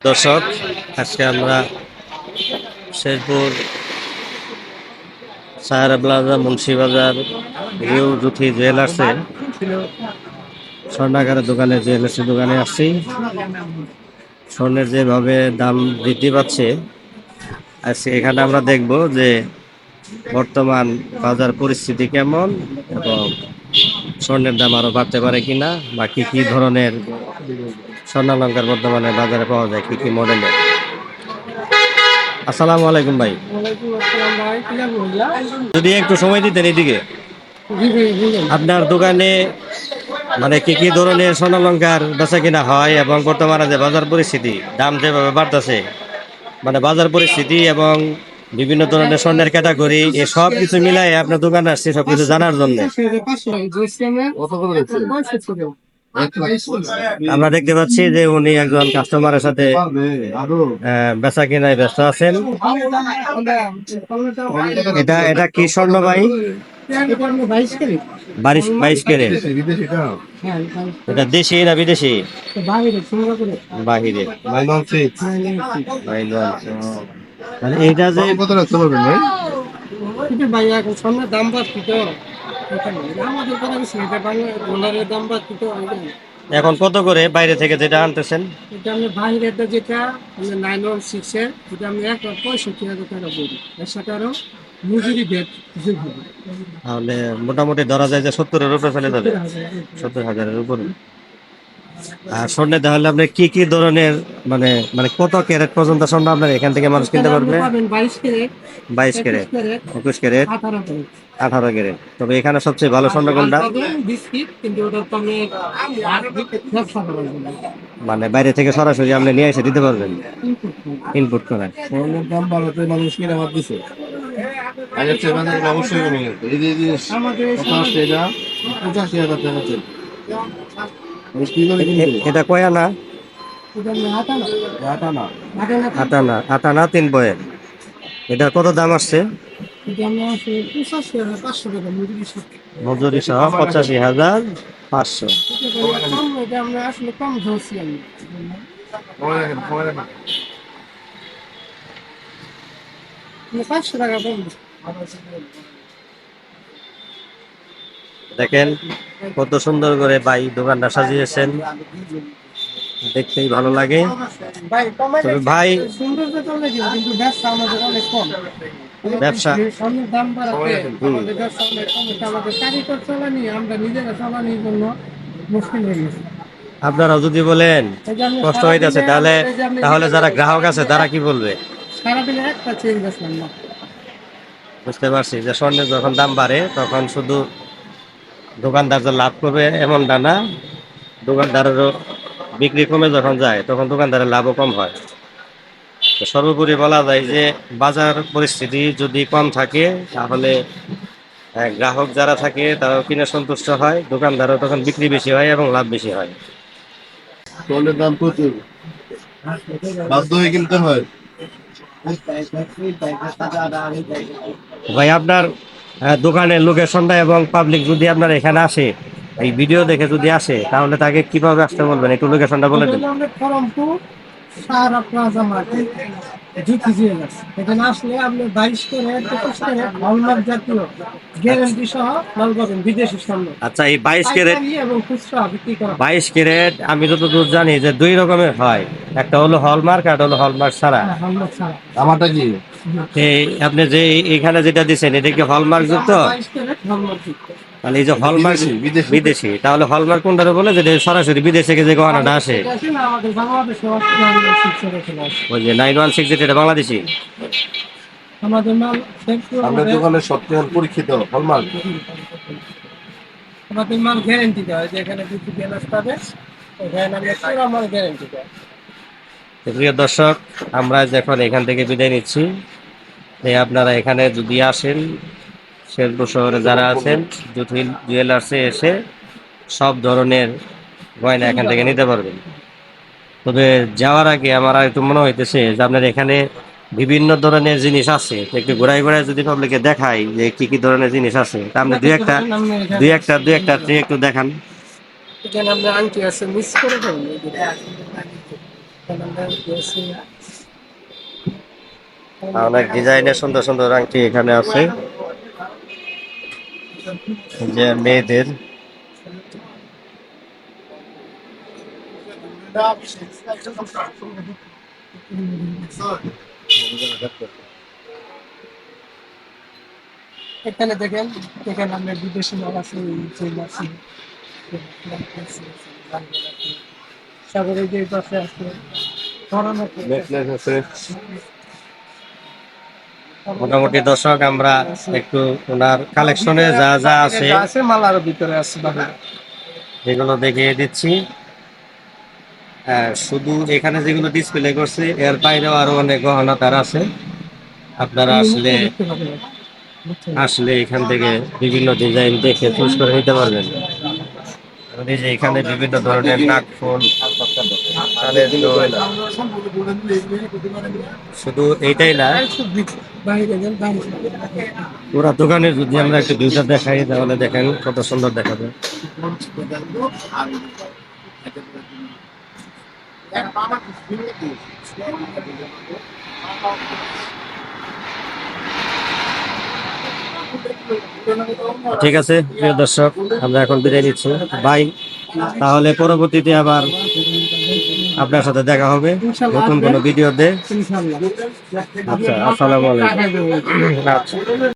দর্শক, আজকে আমরা শেরপুর সাহারা প্লাজা মুন্সিবাজার নিউ জুথি জুয়েলার্সে স্বর্ণাগারের দোকানে জুয়েলার্সের দোকানে আসছি। স্বর্ণের যেভাবে দাম বৃদ্ধি পাচ্ছে, আজকে এখানে আমরা দেখব যে বর্তমান বাজার পরিস্থিতি কেমন এবং স্বর্ণের দাম আরো বাড়তে পারে কিনা, বা কি কি ধরনের স্বর্ণালঙ্কার বর্তমানে বাজারে পাওয়া যায়, কি কি মডেলের। আসসালামু আলাইকুম ভাই, যদি একটু সময় দিতেন এদিকে। আপনার দোকানে মানে কি কি ধরনের স্বর্ণালঙ্কার বেচা কিনা হয় এবং বর্তমানে যে বাজার পরিস্থিতি, দাম যেভাবে বাড়তেছে, মানে বাজার পরিস্থিতি এবং বিভিন্ন ধরনের স্বর্ণের ক্যাটাগরি, এই সব কিছু মিলাই আপনার দোকানে আসছে সবকিছু জানার জন্য। আমরা দেখতে পাচ্ছি যে উনি একজন কাস্টমারের সাথে বেচা কিনায় ব্যস্ত আছেন। এটা এটা কি স্বর্ণ ভাই? 22 ক্যারেট। এটা দেশি না বিদেশি? বাহিরে। মানে এটা যে কত রাখতে পারবেন ভাই? ভাই এখন স্বর্ণের দাম বাড়তি তো আমাদের কথা কিছু এটা ডলারের দাম বাড়তি তো এখন কত করে বাইরে থেকে যেটা আনতেছেন? এটা আমি বাইরেটা যেটা আমি 916 এটা আমি 1,65,000 টাকা বলি, এর সাথে আরো মজুরি ভ্যাট যোগ হবে। তাহলে মোটামুটি ধরা যায় যে 70-এর উপরে ফেলে যাবে, 70,000-এর উপরে। আর স্বর্ণে তাহলে আপনি কি কি ধরনের মানে মানে কত ক্যারেট পর্যন্ত স্বর্ণ আপনার এখান থেকে মানুষ কিনতে পারবে? 22 carat, 22 carat, 21 carat, 18 carat. 18 carat. তবে এখানে সবচেয়ে ভালো স্বর্ণ কোনটা? বিস্কিট, কিন্তু ওটা তো আমি ব্যবসা করার জন্য মানে বাইরে থেকে সরাসরি আপনি নিয়ে এসে দিতে পারবেন ইনপুট করে। স্বর্ণের দাম বাড়াতে মানুষ কিনে আমার দিছে। আগের চেয়ে বাজার অবশ্যই কমে গেছে। এই যে আমাদের কত আসছে এটা? 85,000 টাকা আছে। কি করে কিনবে? এটা কয় আনা? এটা আমি হাতানা আটা না। আটানা, আটানা 3 বয়ের। এটা কত দাম আসছে? এটা আমি আছে 85,500 টাকা মজুরি সাথে। মজুরি সহ 85,500। কম, এটা আমরা আসলে কম ধরছি আমি। কমে রাখেন, কমে রাখেন। 500 টাকা কম। দেখেন কত সুন্দর করে ভাই দোকানটা সাজিয়েছেন, দেখতেই ভালো লাগে। ভাই তবে ভাই সুন্দর তো চলে গেল, কিন্তু ব্যবসা আমাদের অনেক কম। ব্যবসা স্বর্ণের দাম বাড়াতে আমাদের ব্যবসা অনেক কম হচ্ছে। আমাদের কারিগর চালানি, আমরা নিজেরা চালানির জন্য মুশকিল হয়ে গেছে। আপনারা যদি বলেন এই যে আমি কষ্ট হইতেছে, তাহলে তাহলে যারা গ্রাহক আছে তারা কি বলবে? সারাদিনে একটা চেঞ্জ আসলাম না। বুঝতে পারছি যে স্বর্ণের যখন দাম বাড়ে তখন শুধু দোকানদার যে লাভ করবে এমনটা না, দোকানদারেরও বিক্রি কমে যখন যায় তখন দোকানদারের লাভও কম হয়। তো সর্বোপরি বলা যায় যে বাজার পরিস্থিতি যদি কম থাকে তাহলে গ্রাহক যারা থাকে তারাও কিনে সন্তুষ্ট হয়, দোকানদারও তখন বিক্রি বেশি হয় এবং লাভ বেশি হয়। স্বর্ণের দাম প্রচুর। বাধ্য হয়ে কিনতে হয়। ভাই আপনার দোকানের লোকেশনটা এবং পাবলিক যদি আপনার এখানে আসে, এই ভিডিও দেখে যদি আসে, তাহলে তাকে কিভাবে আসতে বলবেন, একটু লোকেশনটা বলে দিন। আমাদের ফরমপুর সারা প্লাজা মার্কেট জুতি জুয়েলার্স, এখানে আসলে আপনি 22 ক্যারেট, 25 ক্যারেট হলমার্ক জাতীয় গ্যারান্টি সহ মাল পাবেন, বিদেশি স্বর্ণ। আচ্ছা, এই 22 ক্যারেট, পাইকারি এবং খুচরা বিক্রি করা হয়। 22 ক্যারেট আমি যতদূর জানি যে দুই রকমের হয়, একটা হলো হলমার্ক আর হলো হলমার্ক ছাড়া। হ্যাঁ, হলমার্ক ছাড়া। আমারটা কি? এই আপনি যে এখানে যেটা দিচ্ছেন এটা কি হলমার্ক যুক্ত? 22 ক্যারেট হলমার্ক যুক্ত। তাহলে এই যে হলমার্ক বিদেশি, বিদেশি। বিদেশি, তাহলে হলমার্ক কোনটা বলে যে সরাসরি বিদেশ থেকে যে গহনাটা আসে? এটা আছে না, আমাদের বাংলাদেশে অস্ট্রেলিয়া শিক্ষা চলে আসে। ওই যে 9160 যেটা বাংলাদেশি। আমাদের মাল আমাদের দোকানের সবচেয়ে পরীক্ষিত হলমার্ক। আমাদের মাল গ্যারান্টি দেওয়া হয়, যে এখানে কিছু গ্যালাস পাবে, এখানে আমরা পুরো মাল গ্যারান্টি দেওয়া। তো প্রিয় দর্শক, আমরা যখন এখান থেকে বিদায় নিচ্ছি, আপনারা এখানে যদি আসেন, শেরপুর শহরে যারা আছেন, জুথিল জুয়েলার্সে এসে সব ধরনের গয়না এখান থেকে নিতে পারবেন। তবে যাওয়ার আগে আমার আর একটু মনে হইতেছে যে আপনার এখানে বিভিন্ন ধরনের জিনিস আছে, তো একটু ঘোরায় ঘোরায় যদি পাবলিককে দেখাই যে কি কি ধরনের জিনিস আছে, তা আপনি দুই একটা ট্রে একটু দেখান। এখানে আমরা আংটি আছে, মিস করে দেবেন। অনেক ডিজাইনের সুন্দর সুন্দর আংটি এখানে আছে, যে মেয়েদের। এখানে দেখেন, এখানে আমরা বিদেশি মাল আছে, সাগরে যে পাশে আছে নেকলেস আছে। মোটামুটি দর্শক আমরা একটু ওনার কালেকশনে যা যা আছে আছে মালার ভিতরে আছে বাহিরে। এগুলো দেখিয়ে দিচ্ছি। শুধু এখানে যেগুলো ডিসপ্লে করছে এর বাইরেও আরো অনেক গহনা তার আছে। আপনারা আসলে এখান থেকে বিভিন্ন ডিজাইন দেখে চুজ করে নিতে পারবেন। এই যে এখানে বিভিন্ন ধরনের নাকফুল, কানের দুল, শুধু এইটাই না, বাইরে যান, পুরা দোকানে যদি আমরা একটু দুইটা দেখাই তাহলে দেখেন কত সুন্দর দেখাবে। ঠিক আছে প্রিয় দর্শক, আমরা এখন বিদায় নিচ্ছি বাই। তাহলে পরবর্তীতে আবার আপনার সাথে দেখা হবে নতুন কোনো ভিডিওতে। ইনশাআল্লাহ। আচ্ছা, আসসালামু আলাইকুম। আচ্ছা।